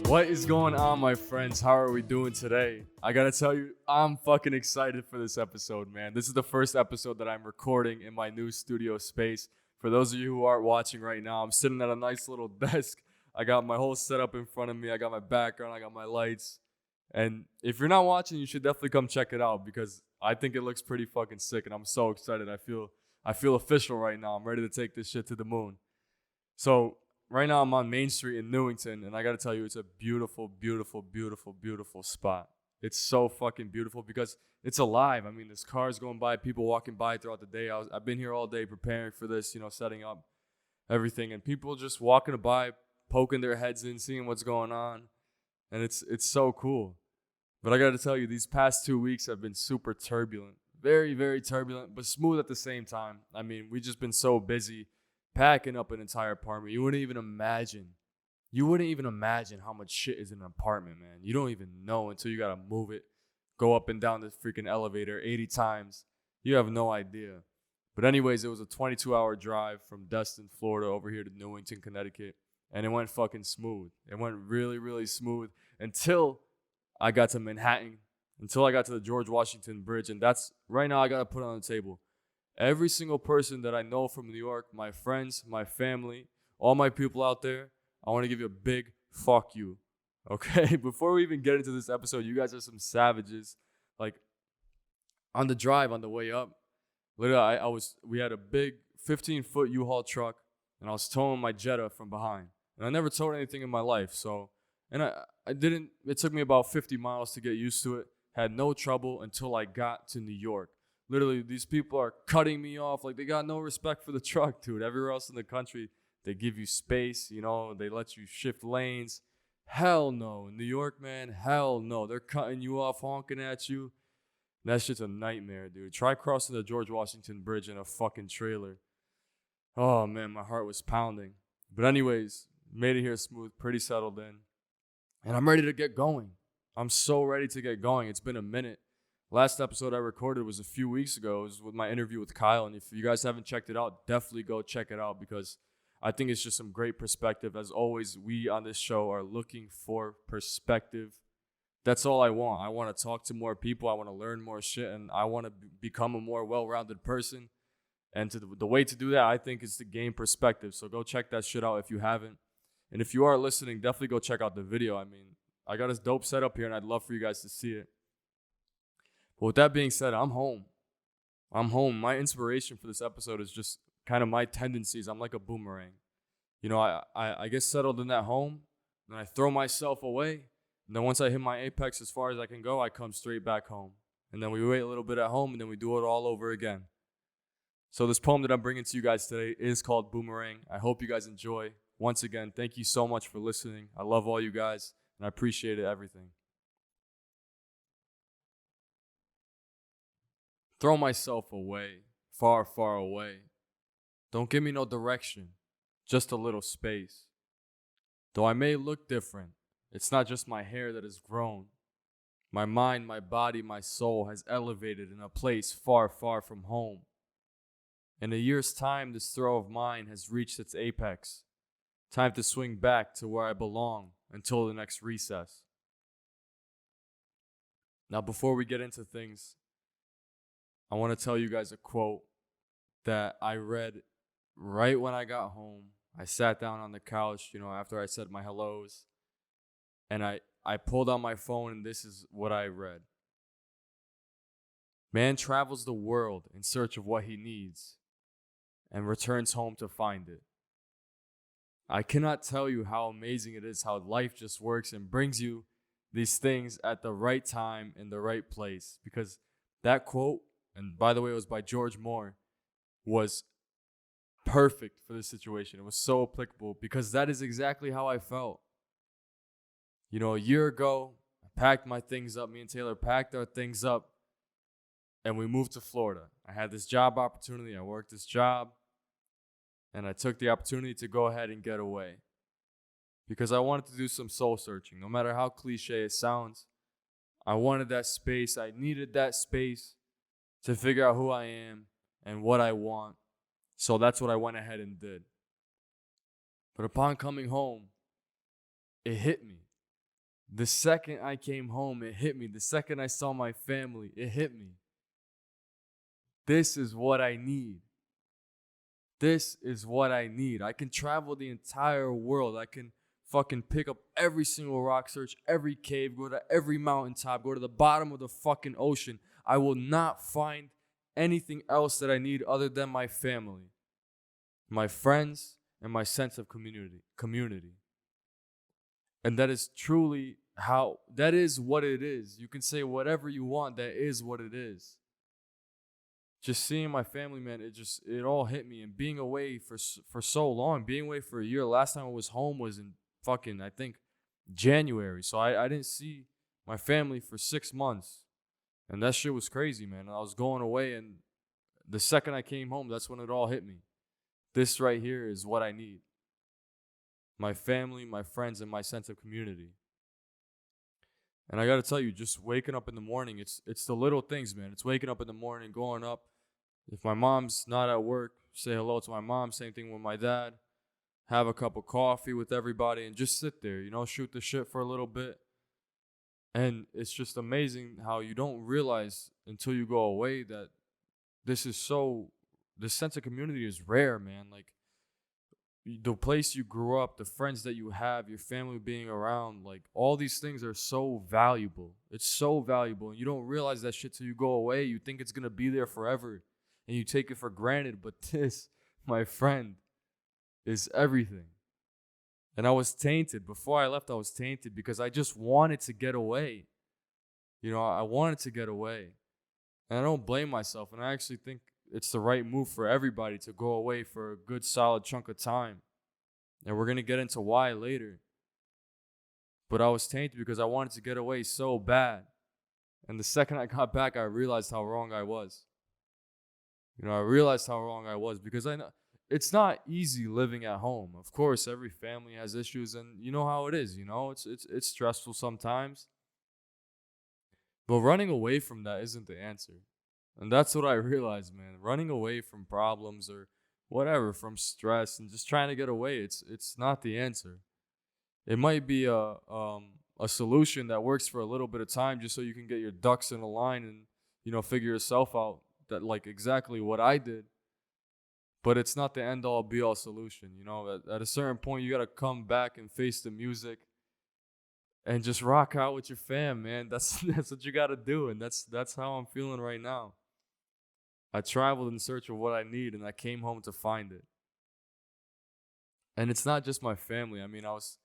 What is going on, my friends? How are we doing today? I gotta tell you, I'm fucking excited for this episode, man. This is the first episode that I'm recording in my new studio space. For those of you who aren't watching right now, I'm sitting at a nice little desk. I got my whole setup in front of me. I got my background. I got my lights. And if you're not watching, you should definitely come check it out because I think it looks pretty fucking sick, and I'm so excited. I feel official right now. I'm ready to take this shit to the moon. So right now I'm on Main Street in Newington, and I gotta tell you, it's a beautiful, beautiful, beautiful, beautiful spot. It's so fucking beautiful because it's alive. I mean, there's cars going by, people walking by throughout the day. I've been here all day preparing for this, setting up everything, and people just walking by, poking their heads in, seeing what's going on, and it's so cool. But I gotta tell you, these past 2 weeks have been super turbulent, very, very turbulent, but smooth at the same time. I mean, we just been so busy packing up an entire apartment. You wouldn't even imagine. You wouldn't even imagine how much shit is in an apartment, man. You don't even know until you gotta move it, go up and down the freaking elevator 80 times. You have no idea. But anyways, it was a 22-hour drive from Destin, Florida, over here to Newington, Connecticut, and it went fucking smooth. It went really, really smooth until I got to Manhattan, until I got to the George Washington Bridge, and that's right now I gotta put it on the table. Every single person that I know from New York, my friends, my family, all my people out there, I want to give you a big fuck you. Okay? Before we even get into this episode, you guys are some savages. Like, on the drive, on the way up, literally, we had a big 15-foot U-Haul truck, and I was towing my Jetta from behind. And I never towed anything in my life, so, and it took me about 50 miles to get used to it. Had no trouble until I got to New York. Literally, these people are cutting me off. Like, they got no respect for the truck, dude. Everywhere else in the country, they give you space, they let you shift lanes. Hell no. In New York, man, hell no. They're cutting you off, honking at you. That shit's a nightmare, dude. Try crossing the George Washington Bridge in a fucking trailer. Oh, man, my heart was pounding. But anyways, made it here smooth, pretty settled in. And I'm ready to get going. I'm so ready to get going. It's been a minute. Last episode I recorded was a few weeks ago. It was with my interview with Kyle. And if you guys haven't checked it out, definitely go check it out because I think it's just some great perspective. As always, we on this show are looking for perspective. That's all I want. I want to talk to more people. I want to learn more shit. And I want to become a more well-rounded person. And the way to do that, I think, is to gain perspective. So go check that shit out if you haven't. And if you are listening, definitely go check out the video. I mean, I got this dope setup here, and I'd love for you guys to see it. But with that being said, I'm home. My inspiration for this episode is just kind of my tendencies. I'm like a boomerang. I get settled in that home, and I throw myself away. And then once I hit my apex as far as I can go, I come straight back home. And then we wait a little bit at home, and then we do it all over again. So this poem that I'm bringing to you guys today is called Boomerang. I hope you guys enjoy. Once again, thank you so much for listening. I love all you guys, and I appreciate everything. Throw myself away, far, far away. Don't give me no direction, just a little space. Though I may look different, it's not just my hair that has grown. My mind, my body, my soul has elevated in a place far, far from home. In a year's time, this throw of mine has reached its apex. Time to swing back to where I belong until the next recess. Now, before we get into things, I want to tell you guys a quote that I read right when I got home. I sat down on the couch, after I said my hellos, and I pulled out my phone, and this is what I read. Man travels the world in search of what he needs and returns home to find it. I cannot tell you how amazing it is how life just works and brings you these things at the right time in the right place, because that quote, and by the way, it was by George Moore, was perfect for this situation. It was so applicable because that is exactly how I felt. A year ago, I packed my things up. Me and Taylor packed our things up, and we moved to Florida. I had this job opportunity. I worked this job, and I took the opportunity to go ahead and get away because I wanted to do some soul searching. No matter how cliche it sounds, I wanted that space. I needed that space to figure out who I am and what I want. So that's what I went ahead and did. But upon coming home, it hit me. The second I came home, it hit me. The second I saw my family, it hit me. This is what I need. This is what I need. I can travel the entire world. I can fucking pick up every single rock, search every cave, go to every mountaintop, go to the bottom of the fucking ocean. I will not find anything else that I need other than my family, my friends, and my sense of community. And that is truly that is what it is. You can say whatever you want, that is what it is. Just seeing my family, man, it all hit me. And being away for so long, being away for a year. Last time I was home was in fucking, I think, January. So I didn't see my family for 6 months. And that shit was crazy, man. I was going away, and the second I came home, that's when it all hit me. This right here is what I need. My family, my friends, and my sense of community. And I got to tell you, just waking up in the morning, it's the little things, man. It's waking up in the morning, going up. If my mom's not at work, say hello to my mom. Same thing with my dad. Have a cup of coffee with everybody and just sit there, shoot the shit for a little bit. And it's just amazing how you don't realize until you go away that this sense of community is rare, man. Like, the place you grew up, the friends that you have, your family being around, like, all these things are so valuable. It's so valuable. And you don't realize that shit till you go away. You think it's going to be there forever and you take it for granted. But this, my friend, is everything. And I was tainted. Before I left, I was tainted because I just wanted to get away. I wanted to get away. And I don't blame myself. And I actually think it's the right move for everybody to go away for a good solid chunk of time. And we're going to get into why later. But I was tainted because I wanted to get away so bad. And the second I got back, I realized how wrong I was. I realized how wrong I was because I know it's not easy living at home. Of course, every family has issues, and you know how it is. It's stressful sometimes. But running away from that isn't the answer. And that's what I realized, man. Running away from problems or whatever, from stress and just trying to get away, it's not the answer. It might be a solution that works for a little bit of time just so you can get your ducks in a line and, figure yourself out, that like exactly what I did. But it's not the end all be all solution. At a certain point, you got to come back and face the music and just rock out with your fam, man. That's what you got to do. And that's how I'm feeling right now. I traveled in search of what I need, and I came home to find it. And it's not just my family. I mean, I was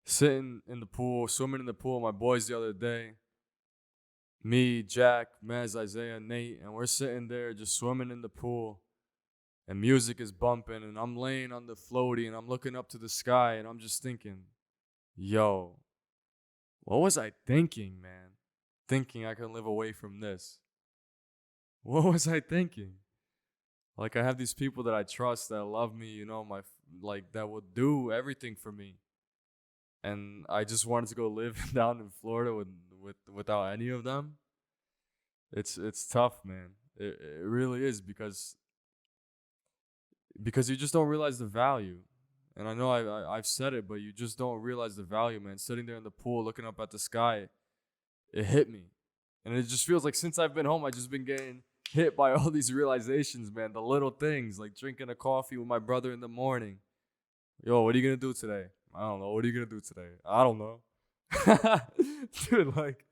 sitting in the pool, swimming in the pool with my boys the other day. Me, Jack, Mez, Isaiah, Nate, and we're sitting there just swimming in the pool. And music is bumping, and I'm laying on the floaty, and I'm looking up to the sky, and I'm just thinking, yo, what was I thinking, man? Thinking I can live away from this. What was I thinking? Like, I have these people that I trust that love me, that will do everything for me. And I just wanted to go live down in Florida without any of them. It's tough, man. It really is because you just don't realize the value. And I know I've said it, but you just don't realize the value, man. Sitting there in the pool, looking up at the sky, it hit me. And it just feels like since I've been home, I've just been getting hit by all these realizations, man. The little things, like drinking a coffee with my brother in the morning. Yo, what are you going to do today? I don't know. What are you going to do today? I don't know. Dude, like,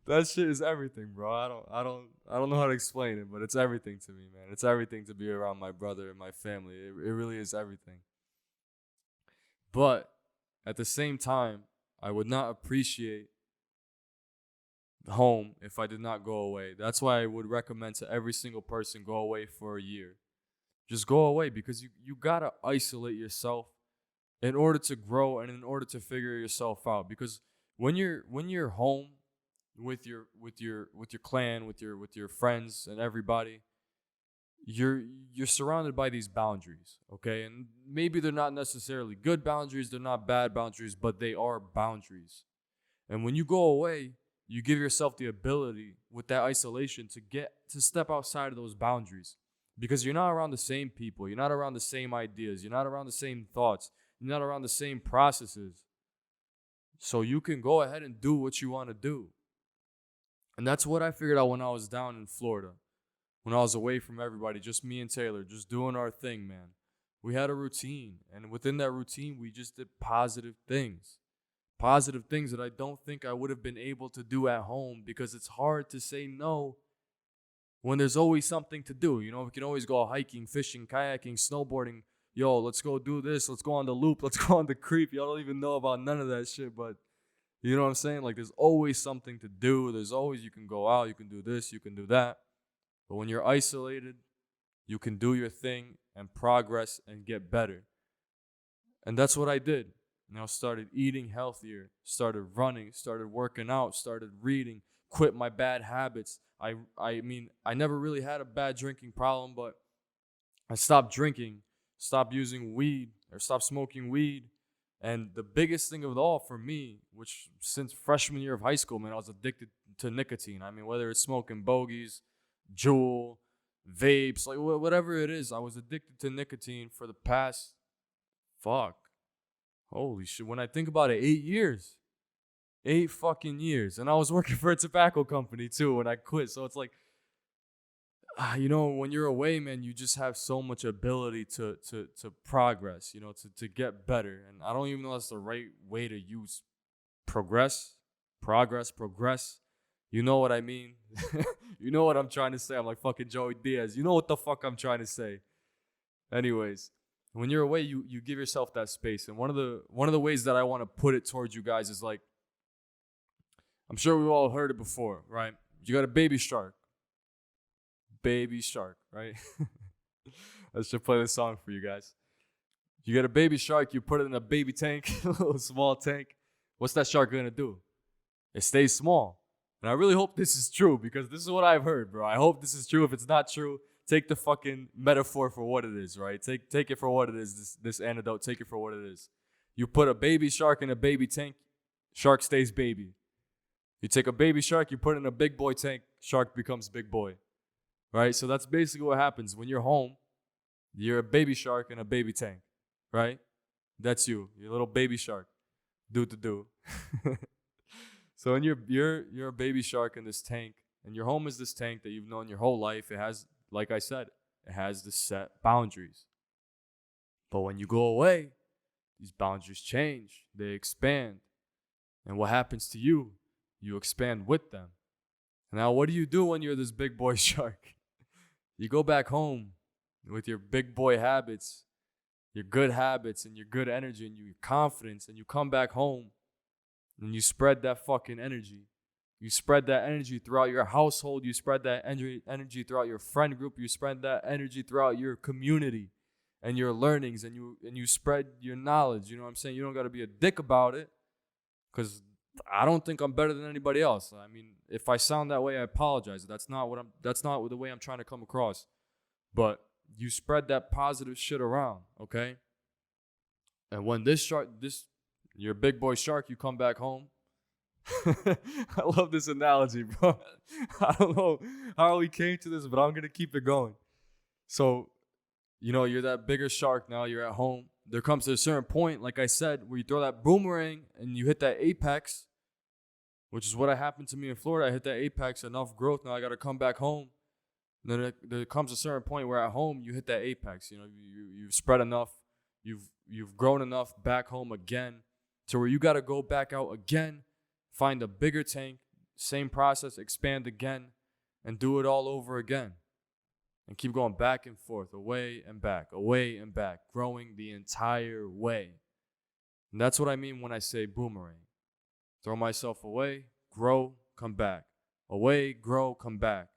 that shit is everything, bro. I don't know how to explain it, but it's everything to me, man. It's everything to be around my brother and my family. It really is everything. But at the same time, I would not appreciate home if I did not go away. That's why I would recommend to every single person, go away for a year. Just go away, because you gotta isolate yourself in order to grow and in order to figure yourself out. Because when you're home with your clan, with your friends and everybody, you're surrounded by these boundaries, okay? And maybe they're not necessarily good boundaries, they're not bad boundaries, but they are boundaries. And when you go away, you give yourself the ability with that isolation to step outside of those boundaries, because you're not around the same people, you're not around the same ideas, you're not around the same thoughts, you're not around the same processes. so you can go ahead and do what you want to do. And that's what I figured out when I was down in Florida, when I was away from everybody, just me and Taylor, just doing our thing, man. We had a routine, and within that routine, we just did positive things. Positive things that I don't think I would have been able to do at home, because it's hard to say no when there's always something to do. You know, we can always go hiking, fishing, kayaking, snowboarding. Yo, let's go do this. Let's go on the loop. Let's go on the creep. Y'all don't even know about none of that shit, but you know what I'm saying? Like, there's always something to do. There's always, you can go out, you can do this, you can do that. But when you're isolated, you can do your thing and progress and get better. And that's what I did. You know, started eating healthier, started running, started working out, started reading, quit my bad habits. I mean, I never really had a bad drinking problem, but I stopped drinking, stopped using weed, or stopped smoking weed. And the biggest thing of it all for me, which since freshman year of high school, man, I was addicted to nicotine. I mean, whether it's smoking bogeys, Juul, vapes, like whatever it is, I was addicted to nicotine for the past, holy shit, when I think about it, 8 years. 8 fucking years. And I was working for a tobacco company too when I quit. So it's like, you know, when you're away, man, you just have so much ability to progress, you know, to get better. And I don't even know that's the right way to use progress. You know what I mean? You know what I'm trying to say. I'm like fucking Joey Diaz. You know what the fuck I'm trying to say. Anyways, when you're away, you give yourself that space. And one of the ways that I want to put it towards you guys is like, I'm sure we've all heard it before, right? You got a baby shark. Baby shark, right? I should play this song for you guys. You get a baby shark, you put it in a baby tank, a little small tank. What's that shark gonna do? It stays small. And I really hope this is true, because this is what I've heard, bro. I hope this is true. If it's not true, take the fucking metaphor for what it is, right? Take it for what it is, this antidote. Take it for what it is. You put a baby shark in a baby tank, shark stays baby. You take a baby shark, you put it in a big boy tank, shark becomes big boy. Right? So that's basically what happens. When you're home, you're a baby shark in a baby tank. Right? That's you. You're a little baby shark. Do. So when you're a baby shark in this tank, and your home is this tank that you've known your whole life. It has, like I said, it has the set boundaries. But when you go away, these boundaries change. They expand. And what happens to you? You expand with them. Now, what do you do when you're this big boy shark? You go back home with your big boy habits, your good habits, and your good energy, and your confidence, and you come back home and you spread that fucking energy. You spread that energy throughout your household. You spread that energy throughout your friend group. You spread that energy throughout your community and your learnings, and you spread your knowledge. You know what I'm saying? You don't got to be a dick about it, because I don't think I'm better than anybody else. I mean, if I sound that way, I apologize. That's not the way I'm trying to come across. But you spread that positive shit around, okay? And when your big boy shark, you come back home. I love this analogy, bro. I don't know how we came to this, but I'm going to keep it going. So, you know, you're that bigger shark now. You're at home. There comes to a certain point, like I said, where you throw that boomerang and you hit that apex, which is what happened to me in Florida. I hit that apex, enough growth. Now I got to come back home. And then there comes a certain point where at home you hit that apex. You know, you've spread enough, you've grown enough back home again, to where you got to go back out again, find a bigger tank, same process, expand again, and do it all over again. And keep going back and forth, away and back, growing the entire way. And that's what I mean when I say boomerang. Throw myself away, grow, come back. Away, grow, come back.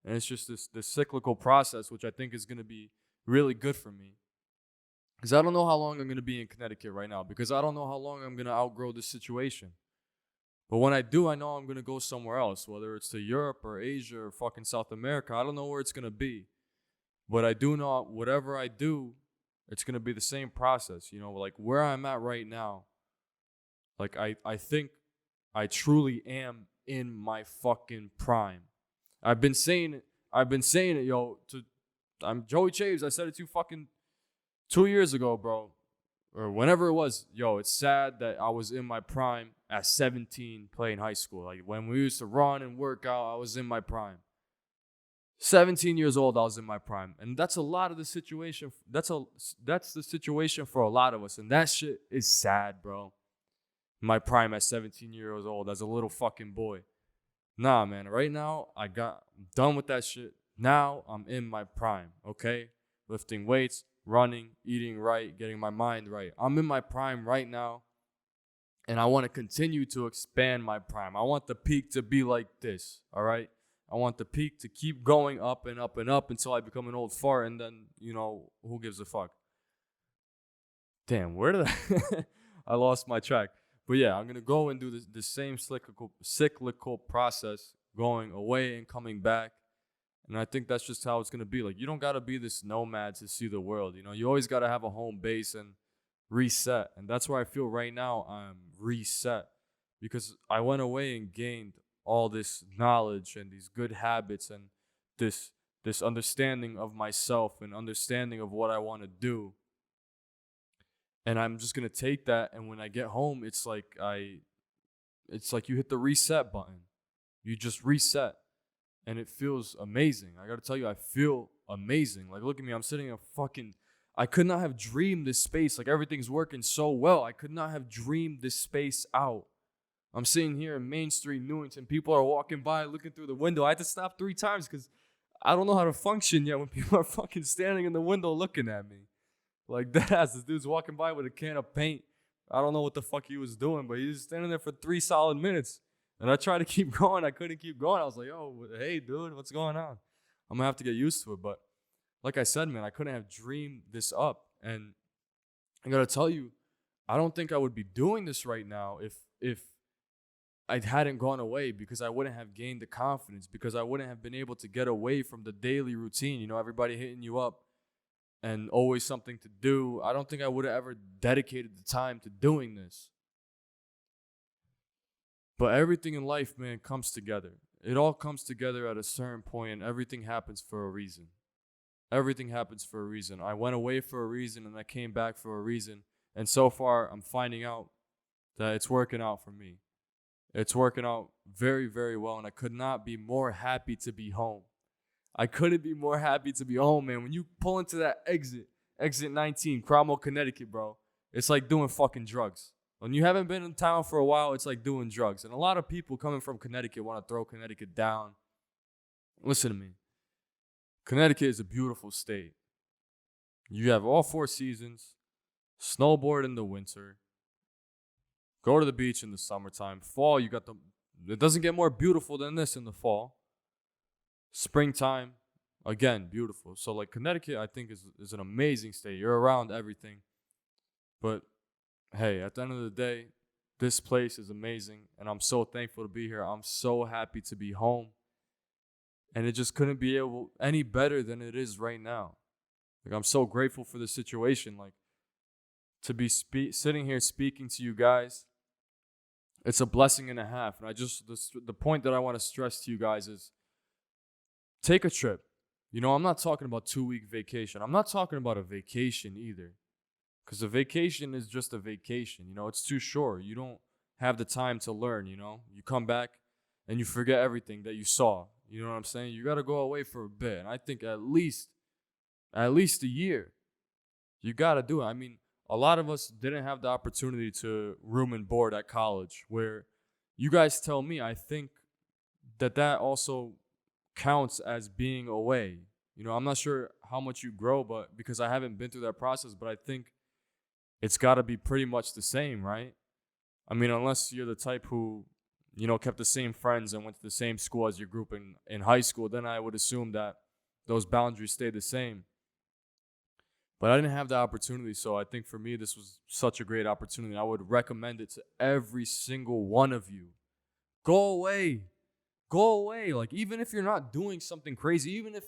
And it's just this cyclical process, which I think is going to be really good for me. Because I don't know how long I'm going to be in Connecticut right now, because I don't know how long I'm going to outgrow this situation. But when I do, I know I'm going to go somewhere else, whether it's to Europe or Asia or fucking South America. I don't know where it's going to be. But I do know whatever I do, it's going to be the same process. You know, like where I'm at right now, like I think I truly am in my fucking prime. I've been saying it, yo. I'm Joey Chaves. I said it to you fucking 2 years ago, bro. or whenever it was, yo, it's sad that I was in my prime at 17 playing high school. Like when we used to run and work out, I was in my prime. 17 years old, I was in my prime. And that's a lot of the situation. That's the situation for a lot of us. And that shit is sad, bro. My prime at 17 years old as a little fucking boy. Nah, man. Right now, I'm done with that shit. Now I'm in my prime, okay? Lifting weights, running, eating right, getting my mind right. I'm in my prime right now, and I want to continue to expand my prime. I want the peak to be like this, all right? I want the peak to keep going up and up and up until I become an old fart, and then, who gives a fuck? Damn, where did I lost my track. But yeah, I'm going to go and do the same cyclical process, going away and coming back. And I think that's just how it's going to be. Like, you don't got to be this nomad to see the world. You always got to have a home base and reset. And that's where I feel right now I'm reset. Because I went away and gained all this knowledge and these good habits and this understanding of myself and understanding of what I want to do. And I'm just going to take that, and when I get home, it's like you hit the reset button. You just reset, and it feels amazing. I got to tell you, I feel amazing. Like, look at me. I'm sitting in I could not have dreamed this space. Like, everything's working so well. I could not have dreamed this space out. I'm sitting here in Main Street, Newington. People are walking by, looking through the window. I had to stop 3 times because I don't know how to function yet when people are fucking standing in the window looking at me. Like, deadass, this dude's walking by with a can of paint. I don't know what the fuck he was doing, but he was standing there for 3 solid minutes. And I tried to keep going. I couldn't keep going. I was like, yo, hey, dude, what's going on? I'm going to have to get used to it. But like I said, man, I couldn't have dreamed this up. And I got to tell you, I don't think I would be doing this right now if I hadn't gone away, because I wouldn't have gained the confidence, because I wouldn't have been able to get away from the daily routine. Everybody hitting you up and always something to do. I don't think I would have ever dedicated the time to doing this. But everything in life, man, comes together. It all comes together at a certain point, and everything happens for a reason. Everything happens for a reason. I went away for a reason, and I came back for a reason. And so far, I'm finding out that it's working out for me. It's working out very, very well, and I could not be more happy to be home. I couldn't be more happy to be home, man. When you pull into that exit 19, Cromwell, Connecticut, bro, it's like doing fucking drugs. When you haven't been in town for a while, it's like doing drugs. And a lot of people coming from Connecticut want to throw Connecticut down. Listen to me. Connecticut is a beautiful state. You have all 4 seasons, snowboard in the winter, go to the beach in the summertime. Fall, it doesn't get more beautiful than this in the fall. Springtime, again, beautiful. So, like, Connecticut, I think, is an amazing state. You're around everything. But, hey, at the end of the day, this place is amazing, and I'm so thankful to be here. I'm so happy to be home. And it just couldn't be any better than it is right now. Like, I'm so grateful for the situation. Like, to be sitting here speaking to you guys, it's a blessing and a half. And the point that I want to stress to you guys is, take a trip. I'm not talking about 2-week vacation. I'm not talking about a vacation either. Because a vacation is just a vacation. It's too short. You don't have the time to learn, You come back and you forget everything that you saw. You know what I'm saying? You got to go away for a bit. And I think at least a year, you got to do it. I mean, a lot of us didn't have the opportunity to room and board at college, where you guys tell me, I think that also counts as being away. I'm not sure how much you grow, but because I haven't been through that process, but I think it's got to be pretty much the same, right? I mean, unless you're the type who, kept the same friends and went to the same school as your group in high school, then I would assume that those boundaries stay the same. But I didn't have the opportunity, so I think for me, this was such a great opportunity. I would recommend it to every single one of you. Go away. Go away. Like, even if you're not doing something crazy, even if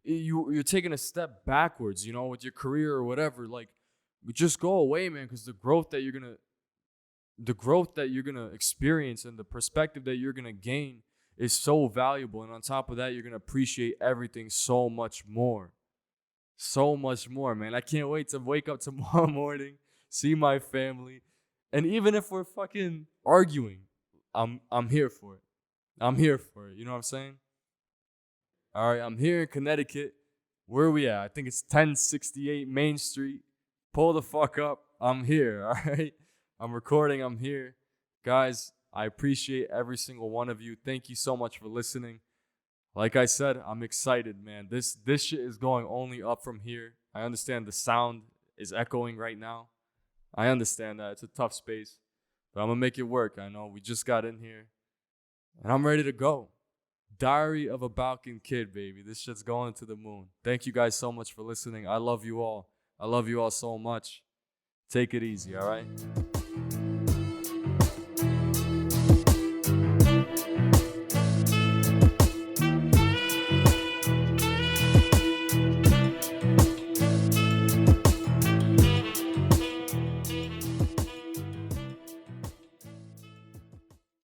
you're taking a step backwards, with your career or whatever, like, just go away, man, because the growth that you're gonna experience and the perspective that you're gonna gain is so valuable. And on top of that, you're gonna appreciate everything so much more. So much more, man. I can't wait to wake up tomorrow morning, see my family. And even if we're fucking arguing, I'm here for it. I'm here for it. You know what I'm saying? All right, I'm here in Connecticut. Where are we at? I think it's 1068 Main Street. Pull the fuck up. I'm here, all right? I'm recording. I'm here. Guys, I appreciate every single one of you. Thank you so much for listening. Like I said, I'm excited, man. This shit is going only up from here. I understand the sound is echoing right now. I understand that. It's a tough space. But I'm going to make it work. I know we just got in here. And I'm ready to go. Diary of a Balkan Kid, baby. This shit's going to the moon. Thank you guys so much for listening. I love you all. I love you all so much. Take it easy, all right?